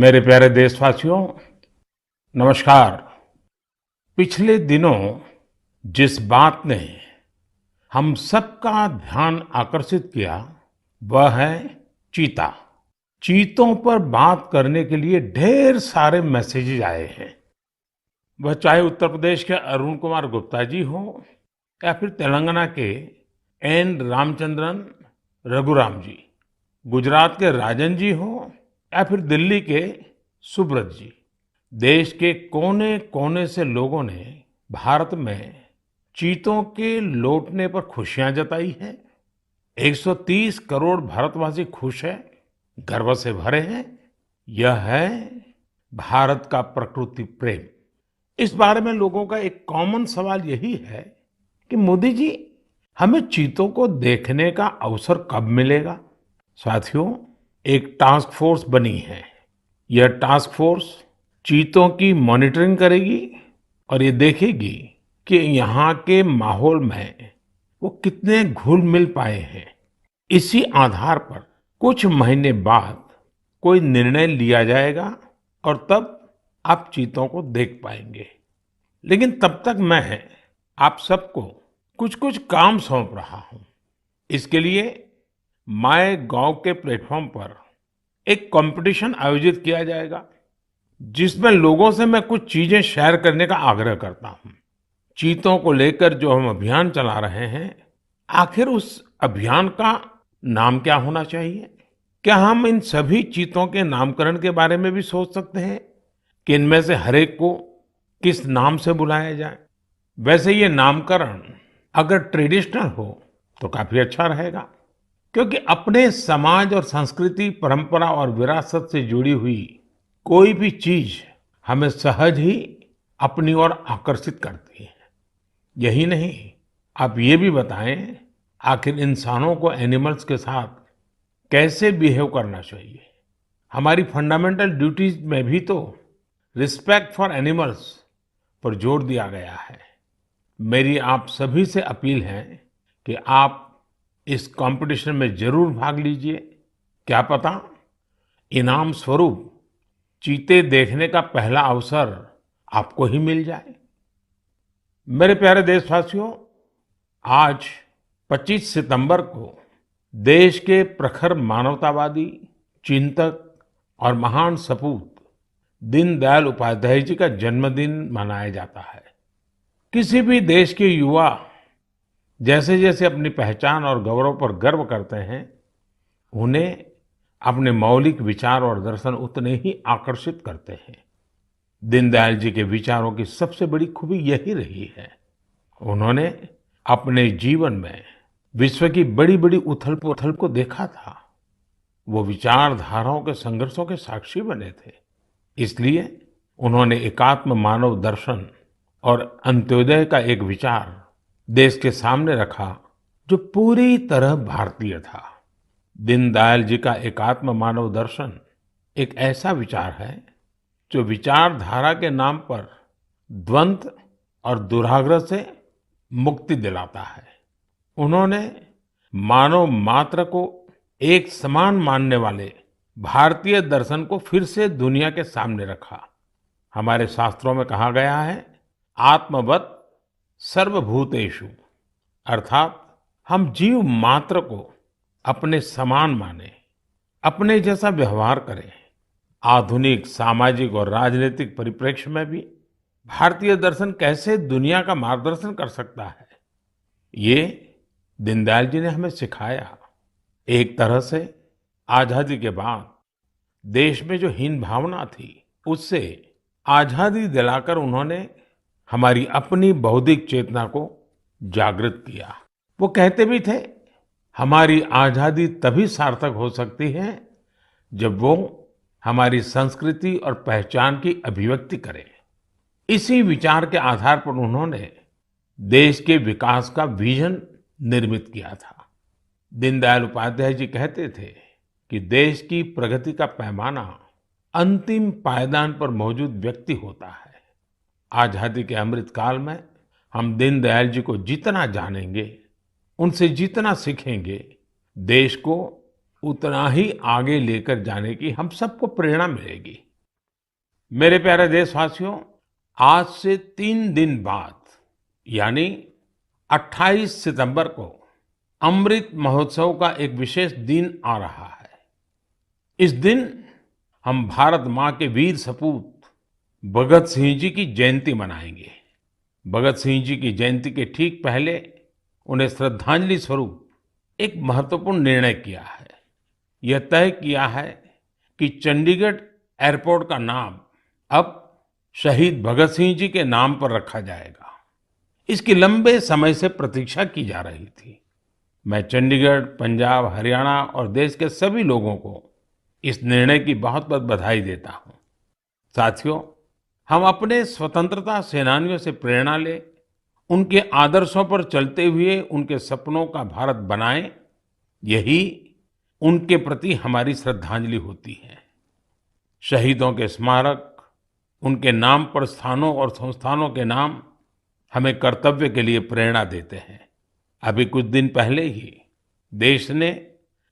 मेरे प्यारे देशवासियों, नमस्कार। पिछले दिनों जिस बात ने हम सबका ध्यान आकर्षित किया, वह है चीता। चीतों पर बात करने के लिए ढेर सारे मैसेजेस आए हैं। वह चाहे उत्तर प्रदेश के अरुण कुमार गुप्ता जी हों या फिर तेलंगाना के एन रामचंद्रन रघुराम जी, गुजरात के राजन जी हों या फिर दिल्ली के सुब्रत जी। देश के कोने कोने से लोगों ने भारत में चीतों के लौटने पर खुशियां जताई हैं। 130 करोड़ भारतवासी खुश हैं, गर्व से भरे हैं। यह है भारत का प्रकृति प्रेम। इस बारे में लोगों का एक कॉमन सवाल यही है कि मोदी जी, हमें चीतों को देखने का अवसर कब मिलेगा? साथियों, एक टास्क फोर्स बनी है। यह टास्क फोर्स चीतों की मॉनिटरिंग करेगी और ये देखेगी कि यहाँ के माहौल में वो कितने घुल मिल पाए हैं। इसी आधार पर कुछ महीने बाद कोई निर्णय लिया जाएगा और तब आप चीतों को देख पाएंगे। लेकिन तब तक मैं आप सबको कुछ कुछ काम सौंप रहा हूँ। इसके लिए माय गॉव के प्लेटफॉर्म पर एक कंपटीशन आयोजित किया जाएगा, जिसमें लोगों से मैं कुछ चीजें शेयर करने का आग्रह करता हूँ। चीतों को लेकर जो हम अभियान चला रहे हैं, आखिर उस अभियान का नाम क्या होना चाहिए? क्या हम इन सभी चीतों के नामकरण के बारे में भी सोच सकते हैं कि इनमें से हर एक को किस नाम से बुलाया जाए? वैसे ये नामकरण अगर ट्रेडिशनल हो तो काफी अच्छा रहेगा, क्योंकि अपने समाज और संस्कृति, परंपरा और विरासत से जुड़ी हुई कोई भी चीज हमें सहज ही अपनी ओर आकर्षित करती है। यही नहीं, आप ये भी बताएं, आखिर इंसानों को एनिमल्स के साथ कैसे बिहेव करना चाहिए? हमारी फंडामेंटल ड्यूटीज में भी तो रिस्पेक्ट फॉर एनिमल्स पर जोर दिया गया है। मेरी आप सभी से अपील है कि आप इस कंपटीशन में जरूर भाग लीजिए। क्या पता इनाम स्वरूप चीते देखने का पहला अवसर आपको ही मिल जाए। मेरे प्यारे देशवासियों, आज 25 सितंबर को देश के प्रखर मानवतावादी, चिंतक और महान सपूत दीनदयाल उपाध्याय जी का जन्मदिन मनाया जाता है। किसी भी देश के युवा जैसे जैसे अपनी पहचान और गौरव पर गर्व करते हैं, उन्हें अपने मौलिक विचार और दर्शन उतने ही आकर्षित करते हैं। दीनदयाल जी के विचारों की सबसे बड़ी खूबी यही रही है, उन्होंने अपने जीवन में विश्व की बड़ी बड़ी उथल पुथल को देखा था। वो विचारधाराओं के संघर्षों के साक्षी बने थे। इसलिए उन्होंने एकात्म मानव दर्शन और अंत्योदय का एक विचार देश के सामने रखा, जो पूरी तरह भारतीय था। दीनदयाल जी का एकात्म मानव दर्शन एक ऐसा विचार है जो विचारधारा के नाम पर द्वंद्व और दुराग्रह से मुक्ति दिलाता है। उन्होंने मानव मात्र को एक समान मानने वाले भारतीय दर्शन को फिर से दुनिया के सामने रखा। हमारे शास्त्रों में कहा गया है, आत्मवत् सर्वभूतेषु, अर्थात हम जीव मात्र को अपने समान माने, अपने जैसा व्यवहार करें। आधुनिक सामाजिक और राजनीतिक परिप्रेक्ष्य में भी भारतीय दर्शन कैसे दुनिया का मार्गदर्शन कर सकता है, ये दीनदयाल जी ने हमें सिखाया। एक तरह से आजादी के बाद देश में जो हीन भावना थी, उससे आजादी दिलाकर उन्होंने हमारी अपनी बौद्धिक चेतना को जागृत किया। वो कहते भी थे, हमारी आजादी तभी सार्थक हो सकती है जब वो हमारी संस्कृति और पहचान की अभिव्यक्ति करे। इसी विचार के आधार पर उन्होंने देश के विकास का विजन निर्मित किया था। दीनदयाल उपाध्याय जी कहते थे कि देश की प्रगति का पैमाना अंतिम पायदान पर मौजूद व्यक्ति होता है। आजादी के अमृत काल में हम दीनदयाल जी को जितना जानेंगे, उनसे जितना सीखेंगे, देश को उतना ही आगे लेकर जाने की हम सबको प्रेरणा मिलेगी। मेरे प्यारे देशवासियों, आज से 3 दिन बाद यानी 28 सितंबर को अमृत महोत्सव का एक विशेष दिन आ रहा है। इस दिन हम भारत माँ के वीर सपूत भगत सिंह जी की जयंती मनाएंगे। भगत सिंह जी की जयंती के ठीक पहले उन्हें श्रद्धांजलि स्वरूप एक महत्वपूर्ण निर्णय किया है। यह तय किया है कि चंडीगढ़ एयरपोर्ट का नाम अब शहीद भगत सिंह जी के नाम पर रखा जाएगा। इसकी लंबे समय से प्रतीक्षा की जा रही थी। मैं चंडीगढ़, पंजाब, हरियाणा और देश के सभी लोगों को इस निर्णय की बहुत बहुत बधाई देता हूं। साथियों, हम अपने स्वतंत्रता सेनानियों से प्रेरणा लें, उनके आदर्शों पर चलते हुए उनके सपनों का भारत बनाएं, यही उनके प्रति हमारी श्रद्धांजलि होती है। शहीदों के स्मारक, उनके नाम पर स्थानों और संस्थानों के नाम हमें कर्तव्य के लिए प्रेरणा देते हैं। अभी कुछ दिन पहले ही देश ने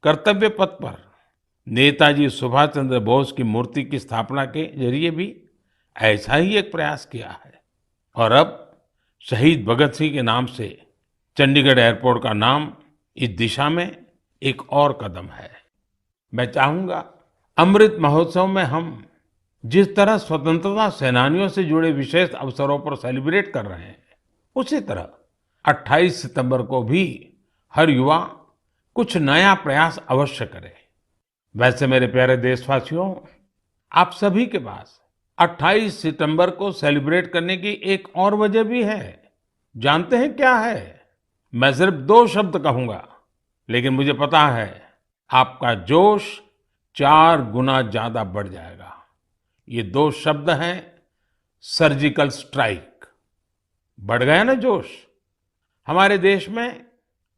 कर्तव्य पथ पर नेताजी सुभाष चंद्र बोस की मूर्ति की स्थापना के जरिए भी ऐसा ही एक प्रयास किया है। और अब शहीद भगत सिंह के नाम से चंडीगढ़ एयरपोर्ट का नाम इस दिशा में एक और कदम है। मैं चाहूंगा अमृत महोत्सव में हम जिस तरह स्वतंत्रता सेनानियों से जुड़े विशेष अवसरों पर सेलिब्रेट कर रहे हैं, उसी तरह 28 सितंबर को भी हर युवा कुछ नया प्रयास अवश्य करे। वैसे मेरे प्यारे देशवासियों, आप सभी के पास 28 सितंबर को सेलिब्रेट करने की एक और वजह भी है। जानते हैं क्या है? मैं सिर्फ 2 शब्द कहूंगा, लेकिन मुझे पता है आपका जोश 4 गुना ज्यादा बढ़ जाएगा। ये 2 शब्द हैं सर्जिकल स्ट्राइक। बढ़ गया ना जोश? हमारे देश में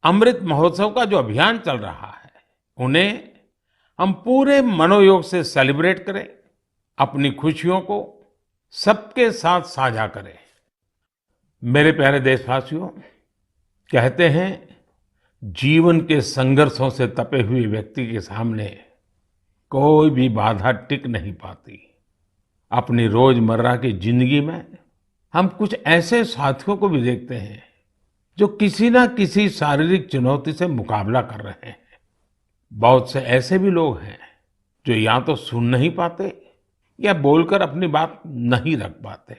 अमृत महोत्सव का जो अभियान चल रहा है, उन्हें हम पूरे मनोयोग से सेलिब्रेट करें, अपनी खुशियों को सबके साथ साझा करें। मेरे प्यारे देशवासियों, कहते हैं जीवन के संघर्षों से तपे हुए व्यक्ति के सामने कोई भी बाधा टिक नहीं पाती। अपनी रोजमर्रा की जिंदगी में हम कुछ ऐसे साथियों को भी देखते हैं जो किसी ना किसी शारीरिक चुनौती से मुकाबला कर रहे हैं। बहुत से ऐसे भी लोग हैं जो या तो सुन नहीं पाते या बोलकर अपनी बात नहीं रख पाते।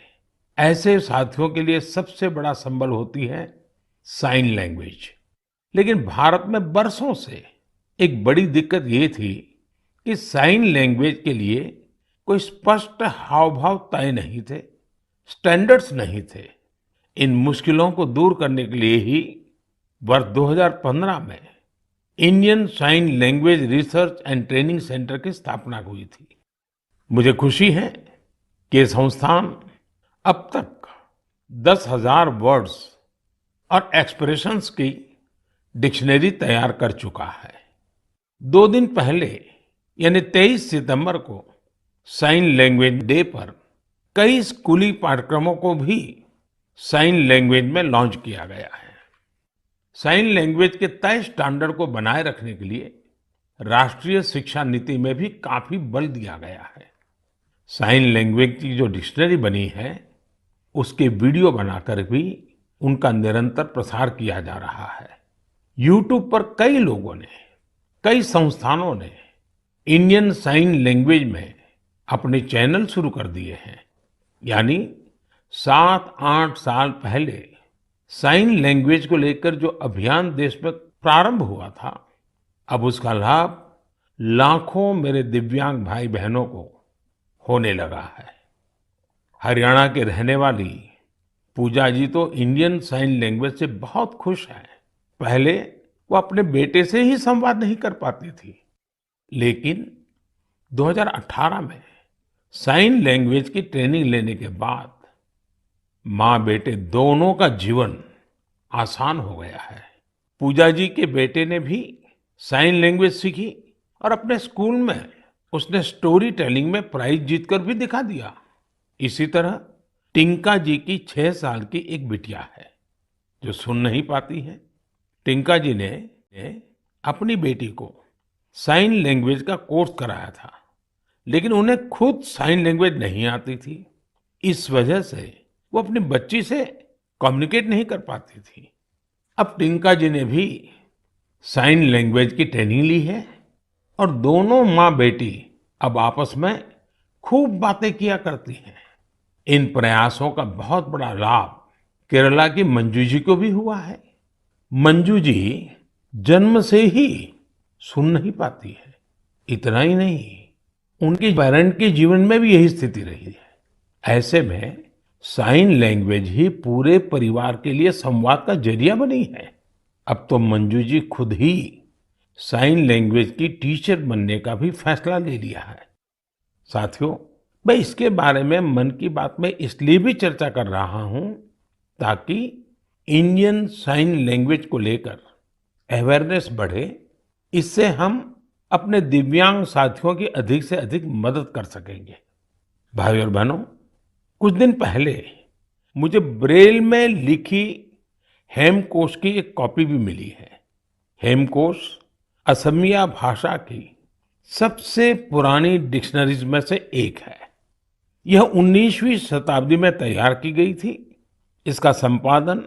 ऐसे साथियों के लिए सबसे बड़ा संबल होती है साइन लैंग्वेज। लेकिन भारत में बरसों से एक बड़ी दिक्कत ये थी कि साइन लैंग्वेज के लिए कोई स्पष्ट हाव भाव तय नहीं थे, स्टैंडर्ड्स नहीं थे। इन मुश्किलों को दूर करने के लिए ही वर्ष 2015 में Indian sign language research and training centre की स्थापना हुई थी। मुझे खुशी है कि ये संस्थान अब तक 10,000 वर्ड्स और एक्सप्रेशंस की डिक्शनरी तैयार कर चुका है। 2 दिन पहले यानी 23 सितंबर को साइन लैंग्वेज डे पर कई स्कूली पाठ्यक्रमों को भी साइन लैंग्वेज में लॉन्च किया गया है। साइन लैंग्वेज के तय स्टैंडर्ड को बनाए रखने के लिए राष्ट्रीय शिक्षा नीति में भी काफी बल दिया गया है। साइन लैंग्वेज की जो डिक्शनरी बनी है, उसके वीडियो बनाकर भी उनका निरंतर प्रसार किया जा रहा है। YouTube पर कई लोगों ने, कई संस्थानों ने इंडियन साइन लैंग्वेज में अपने चैनल शुरू कर दिए हैं। यानी 7-8 साल पहले साइन लैंग्वेज को लेकर जो अभियान देश में प्रारंभ हुआ था, अब उसका लाभ लाखों मेरे दिव्यांग भाई बहनों को होने लगा है। हरियाणा के रहने वाली पूजा जी तो इंडियन साइन लैंग्वेज से बहुत खुश हैं। पहले वो अपने बेटे से ही संवाद नहीं कर पाती थी, लेकिन 2018 में साइन लैंग्वेज की ट्रेनिंग लेने के बाद माँ बेटे दोनों का जीवन आसान हो गया है। पूजा जी के बेटे ने भी साइन लैंग्वेज सीखी और अपने स्कूल में उसने स्टोरी टेलिंग में प्राइज जीतकर भी दिखा दिया। इसी तरह टिंका जी की 6 साल की एक बिटिया है जो सुन नहीं पाती है। टिंका जी ने अपनी बेटी को साइन लैंग्वेज का कोर्स कराया था, लेकिन उन्हें खुद साइन लैंग्वेज नहीं आती थी। इस वजह से वो अपनी बच्ची से कम्युनिकेट नहीं कर पाती थी। अब टिंका जी ने भी साइन लैंग्वेज की ट्रेनिंग ली है और दोनों माँ बेटी अब आपस में खूब बातें किया करती हैं। इन प्रयासों का बहुत बड़ा लाभ केरला की मंजू जी को भी हुआ है। मंजू जी जन्म से ही सुन नहीं पाती है। इतना ही नहीं, उनके पेरेंट के जीवन में भी यही स्थिति रही है। ऐसे में साइन लैंग्वेज ही पूरे परिवार के लिए संवाद का जरिया बनी है। अब तो मंजू जी खुद ही साइन लैंग्वेज की टीचर बनने का भी फैसला ले लिया है। साथियों, मैं इसके बारे में मन की बात में इसलिए भी चर्चा कर रहा हूं ताकि इंडियन साइन लैंग्वेज को लेकर अवेयरनेस बढ़े। इससे हम अपने दिव्यांग साथियों की अधिक से अधिक मदद कर सकेंगे। भाइयों और बहनों, कुछ दिन पहले मुझे ब्रेल में लिखी हेमकोश की एक कॉपी भी मिली है। हेमकोश असमिया भाषा की सबसे पुरानी डिक्शनरीज में से एक है। यह 19वीं शताब्दी में तैयार की गई थी। इसका संपादन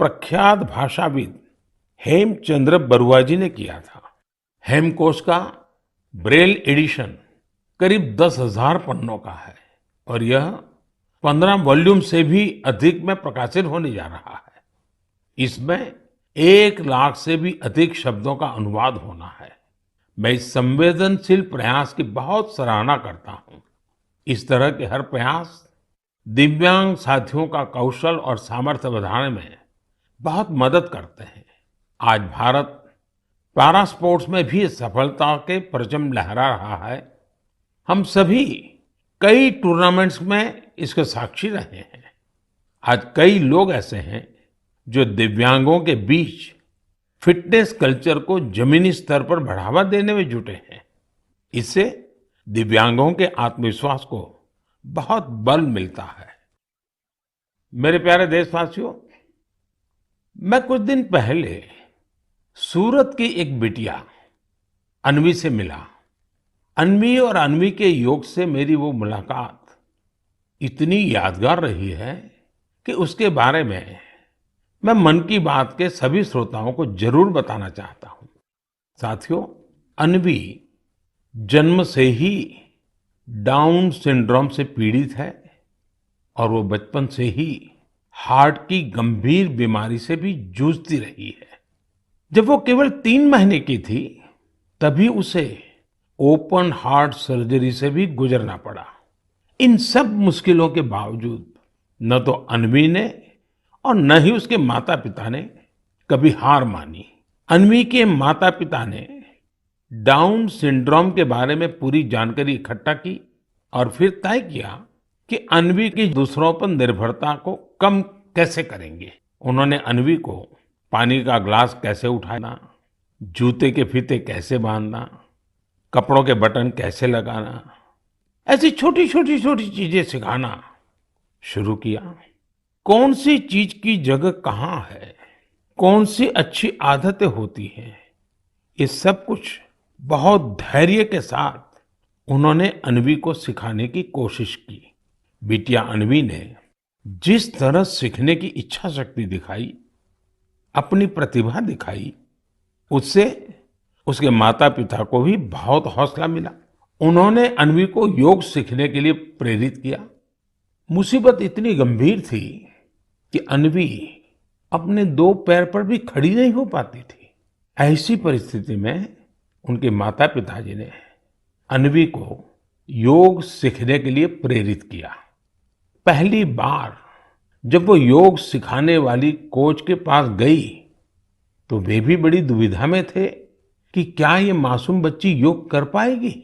प्रख्यात भाषाविद हेमचंद्र बरुआ जी ने किया था। हेमकोश का ब्रेल एडिशन करीब 10,000 पन्नों का है और यह 15 वॉल्यूम से भी अधिक में प्रकाशित होने जा रहा है। इसमें 1 लाख से भी अधिक शब्दों का अनुवाद होना है। मैं इस संवेदनशील प्रयास की बहुत सराहना करता हूँ। इस तरह के हर प्रयास दिव्यांग साथियों का कौशल और सामर्थ्य बढ़ाने में बहुत मदद करते हैं। आज भारत पैरा स्पोर्ट्स में भी सफलता के परचम लहरा रहा है। हम सभी कई टूर्नामेंट्स में इसके साक्षी रहे हैं। आज कई लोग ऐसे हैं जो दिव्यांगों के बीच फिटनेस कल्चर को जमीनी स्तर पर बढ़ावा देने में जुटे हैं। इससे दिव्यांगों के आत्मविश्वास को बहुत बल मिलता है। मेरे प्यारे देशवासियों, मैं कुछ दिन पहले सूरत की एक बिटिया अन्वी से मिला। अन्वी और अन्वी के योग से मेरी वो मुलाकात इतनी यादगार रही है कि उसके बारे में मैं मन की बात के सभी श्रोताओं को जरूर बताना चाहता हूं। साथियों, अन्वी जन्म से ही डाउन सिंड्रोम से पीड़ित है और वो बचपन से ही हार्ट की गंभीर बीमारी से भी जूझती रही है। जब वो केवल 3 महीने की थी, तभी उसे ओपन हार्ट सर्जरी से भी गुजरना पड़ा। इन सब मुश्किलों के बावजूद न तो अन्वी ने और न ही उसके माता पिता ने कभी हार मानी। अन्वी के माता पिता ने डाउन सिंड्रोम के बारे में पूरी जानकारी इकट्ठा की और फिर तय किया कि अन्वी की दूसरों पर निर्भरता को कम कैसे करेंगे। उन्होंने अन्वी को पानी का ग्लास कैसे उठाना, जूते के फीते कैसे बांधना, कपड़ों के बटन कैसे लगाना, ऐसी छोटी छोटी छोटी चीजें सिखाना शुरू किया। कौन सी चीज की जगह कहाँ है, कौन सी अच्छी आदतें होती हैं, ये सब कुछ बहुत धैर्य के साथ उन्होंने अन्वी को सिखाने की कोशिश की। बिटिया अन्वी ने जिस तरह सीखने की इच्छा शक्ति दिखाई, अपनी प्रतिभा दिखाई, उससे उसके माता पिता को भी बहुत हौसला मिला। उन्होंने अन्वी को योग सीखने के लिए प्रेरित किया। मुसीबत इतनी गंभीर थी कि अन्वी अपने 2 पैर पर भी खड़ी नहीं हो पाती थी। ऐसी परिस्थिति में उनके माता पिताजी ने अन्वी को योग सीखने के लिए प्रेरित किया। पहली बार जब वो योग सिखाने वाली कोच के पास गई तो वे भी बड़ी दुविधा में थे कि क्या ये मासूम बच्ची योग कर पाएगी।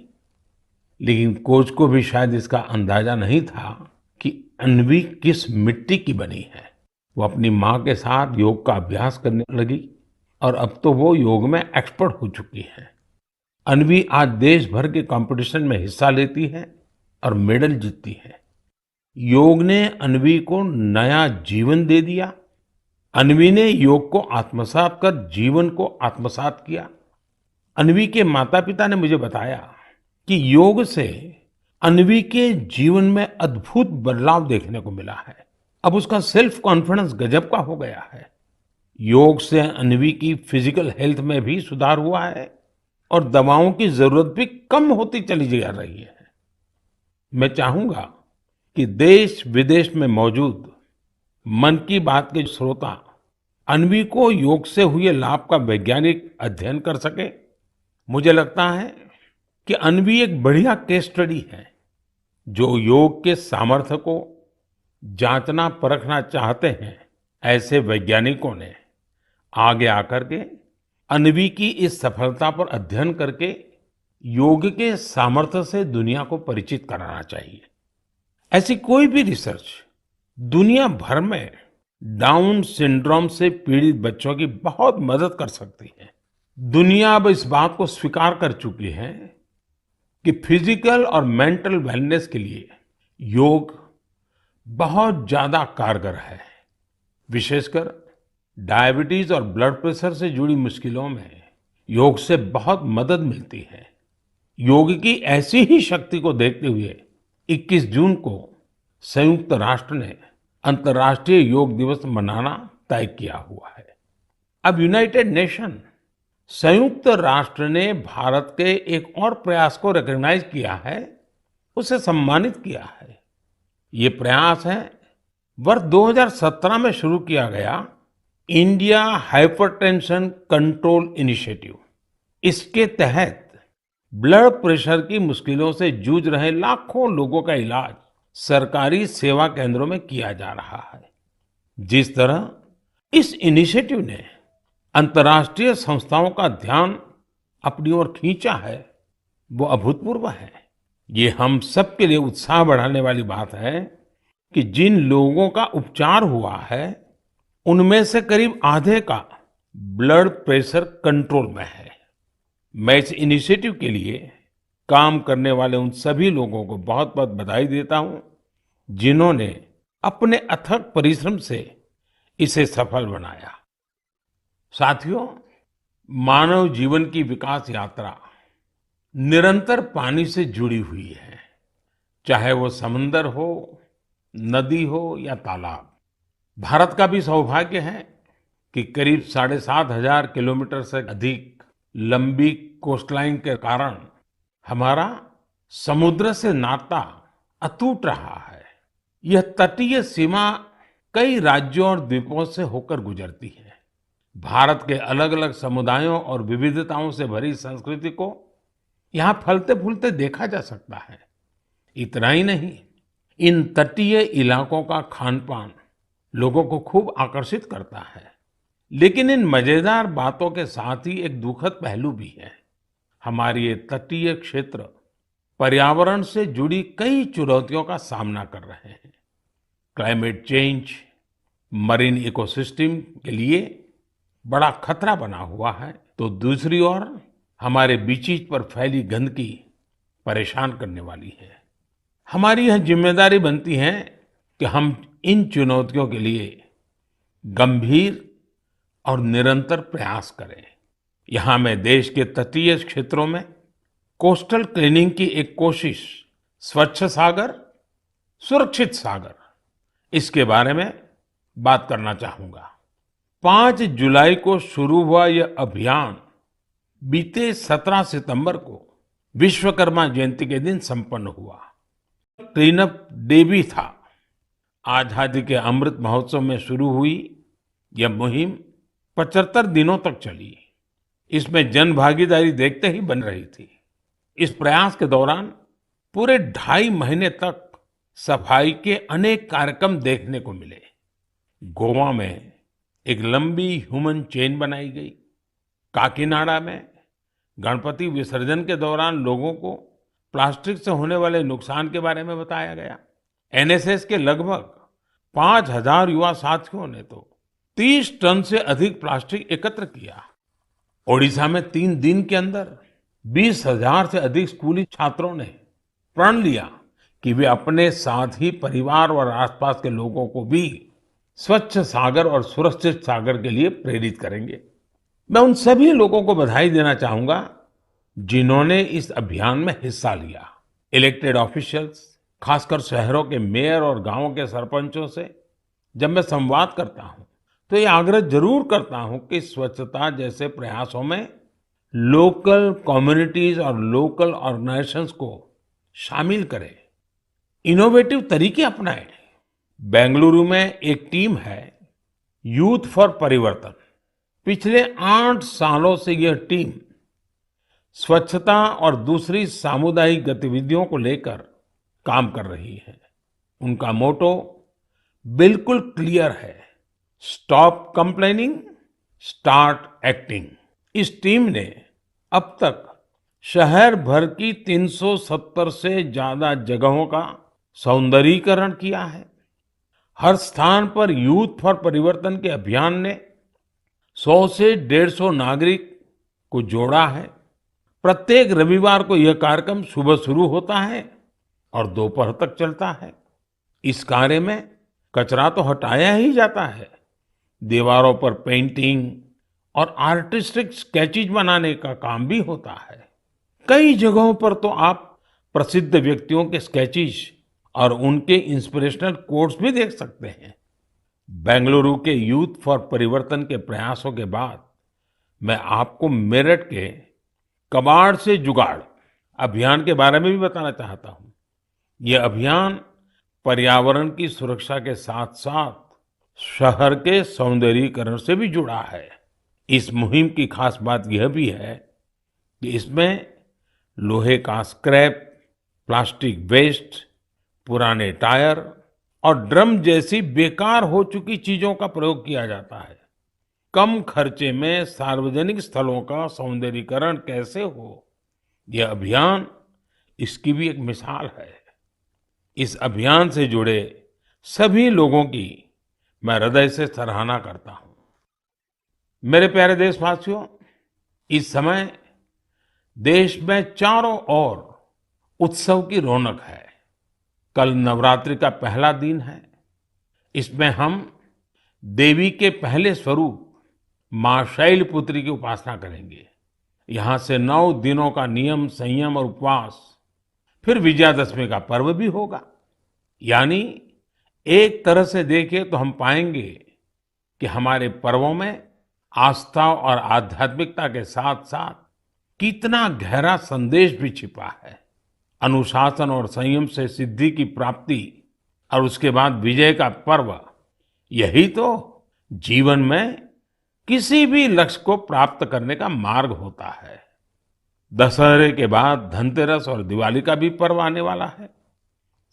लेकिन कोच को भी शायद इसका अंदाजा नहीं था कि अन्वी किस मिट्टी की बनी है। वो अपनी माँ के साथ योग का अभ्यास करने लगी और अब तो वो योग में एक्सपर्ट हो चुकी है। अन्वी आज देश भर के कंपटीशन में हिस्सा लेती है और मेडल जीतती है। योग ने अन्वी को नया जीवन दे दिया। अन्वी ने योग को आत्मसात कर जीवन को आत्मसात किया। अन्वी के माता पिता ने मुझे बताया कि योग से अन्वी के जीवन में अद्भुत बदलाव देखने को मिला है। अब उसका सेल्फ कॉन्फिडेंस गजब का हो गया है। योग से अन्वी की फिजिकल हेल्थ में भी सुधार हुआ है और दवाओं की जरूरत भी कम होती चली जा रही है। मैं चाहूंगा कि देश विदेश में मौजूद मन की बात के श्रोता अन्वी को योग से हुए लाभ का वैज्ञानिक अध्ययन कर सके। मुझे लगता है कि अन्वी एक बढ़िया केस स्टडी है जो योग के सामर्थ्य को जांचना परखना चाहते हैं। ऐसे वैज्ञानिकों ने आगे आकर के अन्वी की इस सफलता पर अध्ययन करके योग के सामर्थ्य से दुनिया को परिचित कराना चाहिए। ऐसी कोई भी रिसर्च दुनिया भर में डाउन सिंड्रोम से पीड़ित बच्चों की बहुत मदद कर सकती है। दुनिया अब इस बात को स्वीकार कर चुकी है कि फिजिकल और मेंटल वेलनेस के लिए योग बहुत ज्यादा कारगर है। विशेषकर डायबिटीज और ब्लड प्रेशर से जुड़ी मुश्किलों में योग से बहुत मदद मिलती है। योग की ऐसी ही शक्ति को देखते हुए 21 जून को संयुक्त राष्ट्र ने अंतर्राष्ट्रीय योग दिवस मनाना तय किया हुआ है। अब यूनाइटेड नेशन संयुक्त राष्ट्र ने भारत के एक और प्रयास को रिकॉग्नाइज किया है, उसे सम्मानित किया है। ये प्रयास है वर्ष 2017 में शुरू किया गया इंडिया हाइपरटेंशन कंट्रोल इनिशिएटिव। इसके तहत ब्लड प्रेशर की मुश्किलों से जूझ रहे लाखों लोगों का इलाज सरकारी सेवा केंद्रों में किया जा रहा है। जिस तरह इस इनिशिएटिव ने अंतर्राष्ट्रीय संस्थाओं का ध्यान अपनी ओर खींचा है, वो अभूतपूर्व है। ये हम सब के लिए उत्साह बढ़ाने वाली बात है कि जिन लोगों का उपचार हुआ है उनमें से करीब आधे का ब्लड प्रेशर कंट्रोल में है। मैं इस इनिशिएटिव के लिए काम करने वाले उन सभी लोगों को बहुत बहुत बधाई देता हूं जिन्होंने अपने अथक परिश्रम से इसे सफल बनाया। साथियों, मानव जीवन की विकास यात्रा निरंतर पानी से जुड़ी हुई है, चाहे वो समंदर हो, नदी हो या तालाब। भारत का भी सौभाग्य है कि करीब 7,500 किलोमीटर से अधिक लंबी कोस्टलाइन के कारण हमारा समुद्र से नाता अटूट रहा है। यह तटीय सीमा कई राज्यों और द्वीपों से होकर गुजरती है। भारत के अलग अलग समुदायों और विविधताओं से भरी संस्कृति को यहाँ फलते फूलते देखा जा सकता है। इतना ही नहीं, इन तटीय इलाकों का खान पान लोगों को खूब आकर्षित करता है। लेकिन इन मजेदार बातों के साथ ही एक दुखद पहलू भी है। हमारे ये तटीय क्षेत्र पर्यावरण से जुड़ी कई चुनौतियों का सामना कर रहे हैं। क्लाइमेट चेंज मरीन इकोसिस्टम के लिए बड़ा खतरा बना हुआ है, तो दूसरी ओर हमारे बीचीज पर फैली गंदगी परेशान करने वाली है। हमारी यह जिम्मेदारी बनती है कि हम इन चुनौतियों के लिए गंभीर और निरंतर प्रयास करें। यहाँ मैं देश के तटीय क्षेत्रों में कोस्टल क्लीनिंग की एक कोशिश, स्वच्छ सागर सुरक्षित सागर, इसके बारे में बात करना चाहूंगा। 5 जुलाई को शुरू हुआ यह अभियान बीते 17 सितंबर को विश्वकर्मा जयंती के दिन संपन्न हुआ। क्लीन अप डे भी था। आजादी के अमृत महोत्सव में शुरू हुई यह मुहिम 75 दिनों तक चली। इसमें जन भागीदारी देखते ही बन रही थी। इस प्रयास के दौरान पूरे 2.5 महीने तक सफाई के अनेक कार्यक्रम देखने को मिले। गोवा में एक लंबी ह्यूमन चेन बनाई गई। काकीनाडा में गणपति विसर्जन के दौरान लोगों को प्लास्टिक से होने वाले नुकसान के बारे में बताया गया। एनएसएस के लगभग 5,000 युवा साथियों ने तो 30 टन से अधिक प्लास्टिक एकत्र किया। ओडिशा में 3 दिन के अंदर 20,000 से अधिक स्कूली छात्रों ने प्रण लिया कि वे अपने साथ ही परिवार और आसपास के लोगों को भी स्वच्छ सागर और सुरक्षित सागर के लिए प्रेरित करेंगे। मैं उन सभी लोगों को बधाई देना चाहूंगा जिन्होंने इस अभियान में हिस्सा लिया। इलेक्टेड ऑफिशियल्स, खासकर शहरों के मेयर और गांवों के सरपंचों से जब मैं संवाद करता हूं, तो ये आग्रह जरूर करता हूं कि स्वच्छता जैसे प्रयासों में लोकल कम्युनिटीज और लोकल ऑर्गेनाइजेशंस को शामिल करें, इनोवेटिव तरीके अपनाएं। बेंगलुरु में एक टीम है, यूथ फॉर परिवर्तन। पिछले 8 सालों से यह टीम स्वच्छता और दूसरी सामुदायिक गतिविधियों को लेकर काम कर रही है। उनका मोटो बिल्कुल क्लियर है, स्टॉप कंप्लेनिंग, स्टार्ट एक्टिंग। इस टीम ने अब तक शहर भर की 370 से ज्यादा जगहों का सौंदर्यीकरण किया है। हर स्थान पर यूथ फॉर परिवर्तन के अभियान ने 100 से 150 नागरिक को जोड़ा है। प्रत्येक रविवार को यह कार्यक्रम सुबह शुरू होता है और दोपहर तक चलता है। इस कार्य में कचरा तो हटाया ही जाता है, दीवारों पर पेंटिंग और आर्टिस्टिक स्केचेस बनाने का काम भी होता है। कई जगहों पर तो आप प्रसिद्ध व्यक्तियों के स्केचेस और उनके इंस्पिरेशनल कोट्स भी देख सकते हैं। बेंगलुरु के यूथ फॉर परिवर्तन के प्रयासों के बाद मैं आपको मेरठ के कबाड़ से जुगाड़ अभियान के बारे में भी बताना चाहता हूं। यह अभियान पर्यावरण की सुरक्षा के साथ साथ शहर के सौंदर्यीकरण से भी जुड़ा है। इस मुहिम की खास बात यह भी है कि इसमें लोहे का स्क्रैप, प्लास्टिक वेस्ट, पुराने टायर और ड्रम जैसी बेकार हो चुकी चीजों का प्रयोग किया जाता है। कम खर्चे में सार्वजनिक स्थलों का सौंदर्यीकरण कैसे हो, यह अभियान इसकी भी एक मिसाल है। इस अभियान से जुड़े सभी लोगों की मैं हृदय से सराहना करता हूं। मेरे प्यारे देशवासियों, इस समय देश में चारों ओर उत्सव की रौनक है। कल नवरात्रि का पहला दिन है। इसमें हम देवी के पहले स्वरूप मां शैलपुत्री की उपासना करेंगे। यहाँ से 9 दिनों का नियम, संयम और उपवास, फिर विजयादशमी का पर्व भी होगा। यानी एक तरह से देखें तो हम पाएंगे कि हमारे पर्वों में आस्था और आध्यात्मिकता के साथ साथ कितना गहरा संदेश भी छिपा है। अनुशासन और संयम से सिद्धि की प्राप्ति और उसके बाद विजय का पर्व, यही तो जीवन में किसी भी लक्ष्य को प्राप्त करने का मार्ग होता है। दशहरे के बाद धनतेरस और दिवाली का भी पर्व आने वाला है।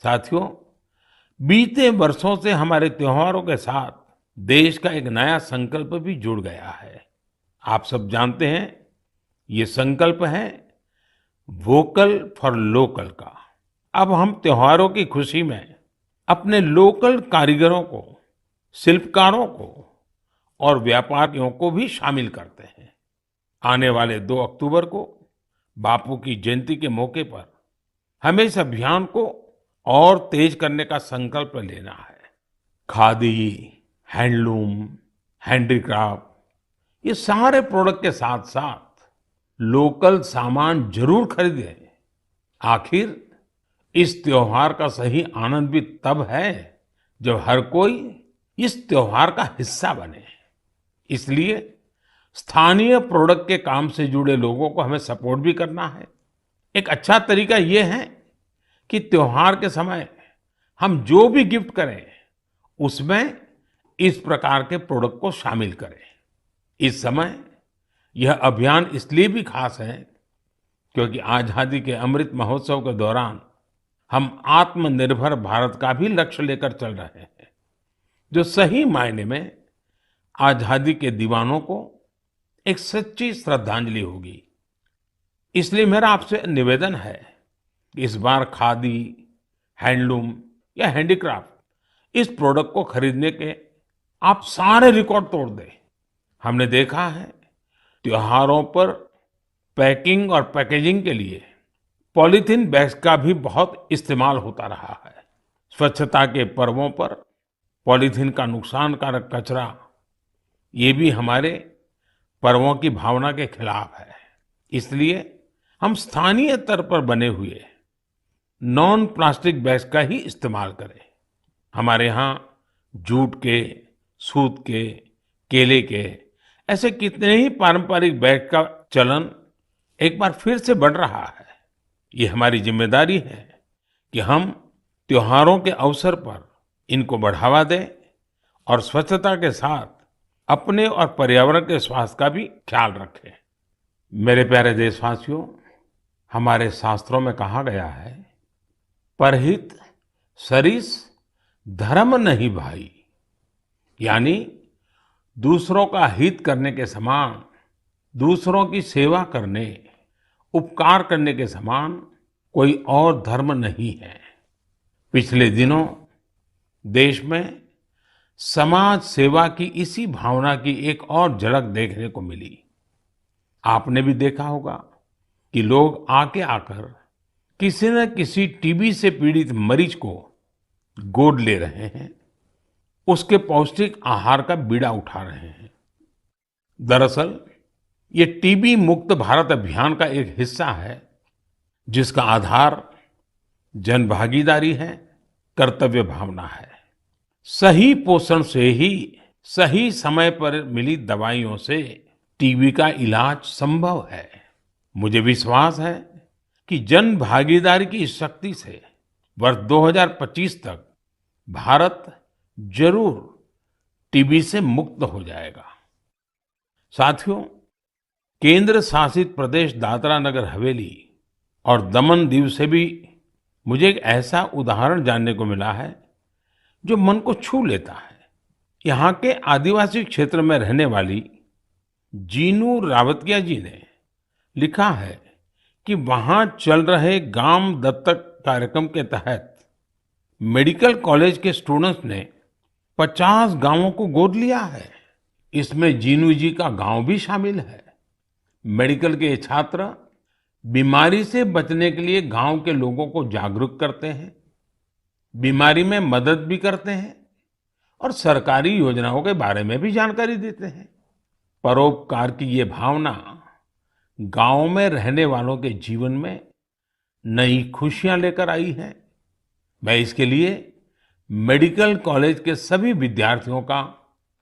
साथियों, बीते वर्षों से हमारे त्योहारों के साथ देश का एक नया संकल्प भी जुड़ गया है। आप सब जानते हैं, ये संकल्प है वोकल फॉर लोकल का। अब हम त्योहारों की खुशी में अपने लोकल कारीगरों को, शिल्पकारों को और व्यापारियों को भी शामिल करते हैं। आने वाले 2 अक्टूबर को बापू की जयंती के मौके पर हमें इस अभियान को और तेज करने का संकल्प लेना है। खादी, हैंडलूम, हैंडीक्राफ्ट, ये सारे प्रोडक्ट के साथ साथ लोकल सामान जरूर खरीदें। आखिर इस त्योहार का सही आनंद भी तब है जब हर कोई इस त्योहार का हिस्सा बने। इसलिए स्थानीय प्रोडक्ट के काम से जुड़े लोगों को हमें सपोर्ट भी करना है। एक अच्छा तरीका ये है कि त्योहार के समय हम जो भी गिफ्ट करें, उसमें इस प्रकार के प्रोडक्ट को शामिल करें। इस समय यह अभियान इसलिए भी खास है क्योंकि आजादी के अमृत महोत्सव के दौरान हम आत्मनिर्भर भारत का भी लक्ष्य लेकर चल रहे हैं, जो सही मायने में आजादी के दीवानों को एक सच्ची श्रद्धांजलि होगी। इसलिए मेरा आपसे निवेदन है कि इस बार खादी, हैंडलूम या हैंडीक्राफ्ट इस प्रोडक्ट को खरीदने के आप सारे रिकॉर्ड तोड़ दें। हमने देखा है त्योहारों पर पैकिंग और पैकेजिंग के लिए पॉलीथीन बैग्स का भी बहुत इस्तेमाल होता रहा है। स्वच्छता के पर्वों पर पॉलीथीन का नुकसानकारक कचरा, ये भी हमारे पर्वों की भावना के खिलाफ है। इसलिए हम स्थानीय स्तर पर बने हुए नॉन प्लास्टिक बैग्स का ही इस्तेमाल करें। हमारे यहाँ जूट के, सूत के, केले के ऐसे कितने ही पारंपरिक बैग का चलन एक बार फिर से बढ़ रहा है। ये हमारी जिम्मेदारी है कि हम त्योहारों के अवसर पर इनको बढ़ावा दें और स्वच्छता के साथ अपने और पर्यावरण के स्वास्थ्य का भी ख्याल रखें। मेरे प्यारे देशवासियों, हमारे शास्त्रों में कहा गया है, परहित सरिस धर्म नहीं भाई। यानी दूसरों का हित करने के समान, दूसरों की सेवा करने, उपकार करने के समान कोई और धर्म नहीं है। पिछले दिनों देश में समाज सेवा की इसी भावना की एक और झलक देखने को मिली। आपने भी देखा होगा कि लोग आके आकर किसी न किसी टीबी से पीड़ित मरीज को गोद ले रहे हैं, उसके पौष्टिक आहार का बीड़ा उठा रहे हैं। दरअसल ये टीबी मुक्त भारत अभियान का एक हिस्सा है, जिसका आधार जन भागीदारी है, कर्तव्य भावना है। सही पोषण से ही सही समय पर मिली दवाइयों से टीबी का इलाज संभव है। मुझे विश्वास है कि जन भागीदारी की इस शक्ति से वर्ष 2025 तक भारत जरूर टीबी से मुक्त हो जाएगा। साथियों, केंद्र शासित प्रदेश दादरा नगर हवेली और दमन दीव से भी मुझे एक ऐसा उदाहरण जानने को मिला है जो मन को छू लेता है। यहाँ के आदिवासी क्षेत्र में रहने वाली जीनू रावतिया जी ने लिखा है कि वहाँ चल रहे गांव दत्तक कार्यक्रम के तहत मेडिकल कॉलेज के स्टूडेंट्स ने 50 गांवों को गोद लिया है। इसमें जीनू जी का गांव भी शामिल है। मेडिकल के ये छात्र बीमारी से बचने के लिए गांव के लोगों को जागरूक करते हैं, बीमारी में मदद भी करते हैं और सरकारी योजनाओं के बारे में भी जानकारी देते हैं। परोपकार की ये भावना गांव में रहने वालों के जीवन में नई खुशियां लेकर आई है। मैं इसके लिए मेडिकल कॉलेज के सभी विद्यार्थियों का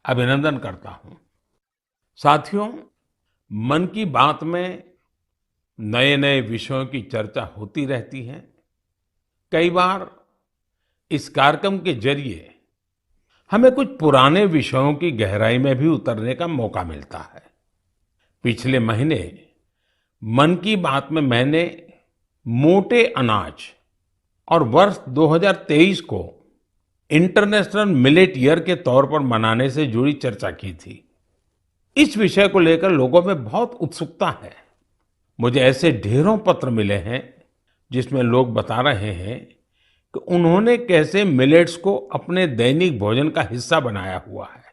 अभिनंदन करता हूं। साथियों, मन की बात में नए नए विषयों की चर्चा होती रहती है। कई बार इस कार्यक्रम के जरिए हमें कुछ पुराने विषयों की गहराई में भी उतरने का मौका मिलता है। पिछले महीने मन की बात में मैंने मोटे अनाज और वर्ष 2023 को इंटरनेशनल मिलेट ईयर के तौर पर मनाने से जुड़ी चर्चा की थी। इस विषय को लेकर लोगों में बहुत उत्सुकता है। मुझे ऐसे ढेरों पत्र मिले हैं जिसमें लोग बता रहे हैं कि उन्होंने कैसे मिलेट्स को अपने दैनिक भोजन का हिस्सा बनाया हुआ है।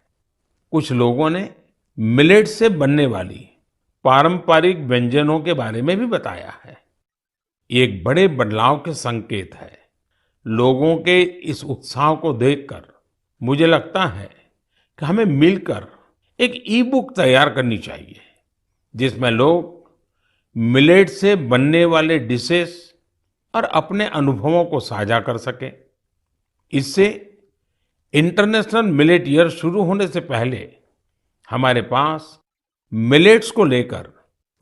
कुछ लोगों ने मिलेट्स से बनने वाली पारंपरिक व्यंजनों के बारे में भी बताया है। ये एक बड़े बदलाव के संकेत है। लोगों के इस उत्साह को देखकर मुझे लगता है कि हमें मिलकर एक ई बुक तैयार करनी चाहिए, जिसमें लोग मिलेट से बनने वाले डिशेस और अपने अनुभवों को साझा कर सकें। इससे इंटरनेशनल मिलेट ईयर शुरू होने से पहले हमारे पास मिलेट्स को लेकर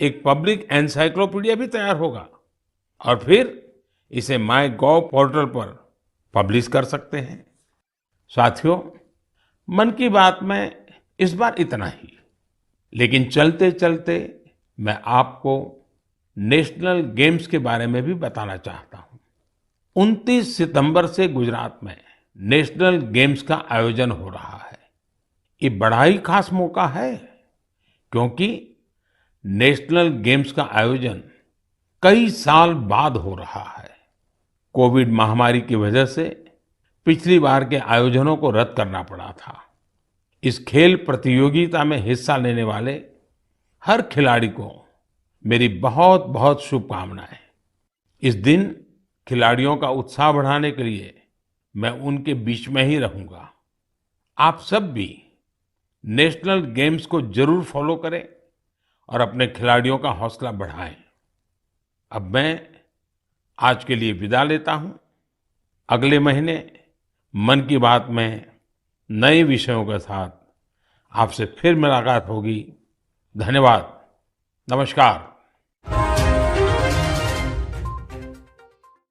एक पब्लिक एनसाइक्लोपीडिया भी तैयार होगा और फिर इसे माय गॉव पोर्टल पर पब्लिश कर सकते हैं। साथियों, मन की बात में इस बार इतना ही, लेकिन चलते चलते मैं आपको नेशनल गेम्स के बारे में भी बताना चाहता हूं। 29 सितंबर से गुजरात में नेशनल गेम्स का आयोजन हो रहा है। ये बड़ा ही खास मौका है, क्योंकि नेशनल गेम्स का आयोजन कई साल बाद हो रहा है। कोविड महामारी की वजह से पिछली बार के आयोजनों को रद्द करना पड़ा था। इस खेल प्रतियोगिता में हिस्सा लेने वाले हर खिलाड़ी को मेरी बहुत बहुत शुभकामनाएं। इस दिन खिलाड़ियों का उत्साह बढ़ाने के लिए मैं उनके बीच में ही रहूंगा। आप सब भी नेशनल गेम्स को जरूर फॉलो करें और अपने खिलाड़ियों का हौसला बढ़ाएं। अब मैं आज के लिए विदा लेता हूँ। अगले महीने मन की बात में नए विषयों के साथ आपसे फिर मुलाकात होगी। धन्यवाद। नमस्कार।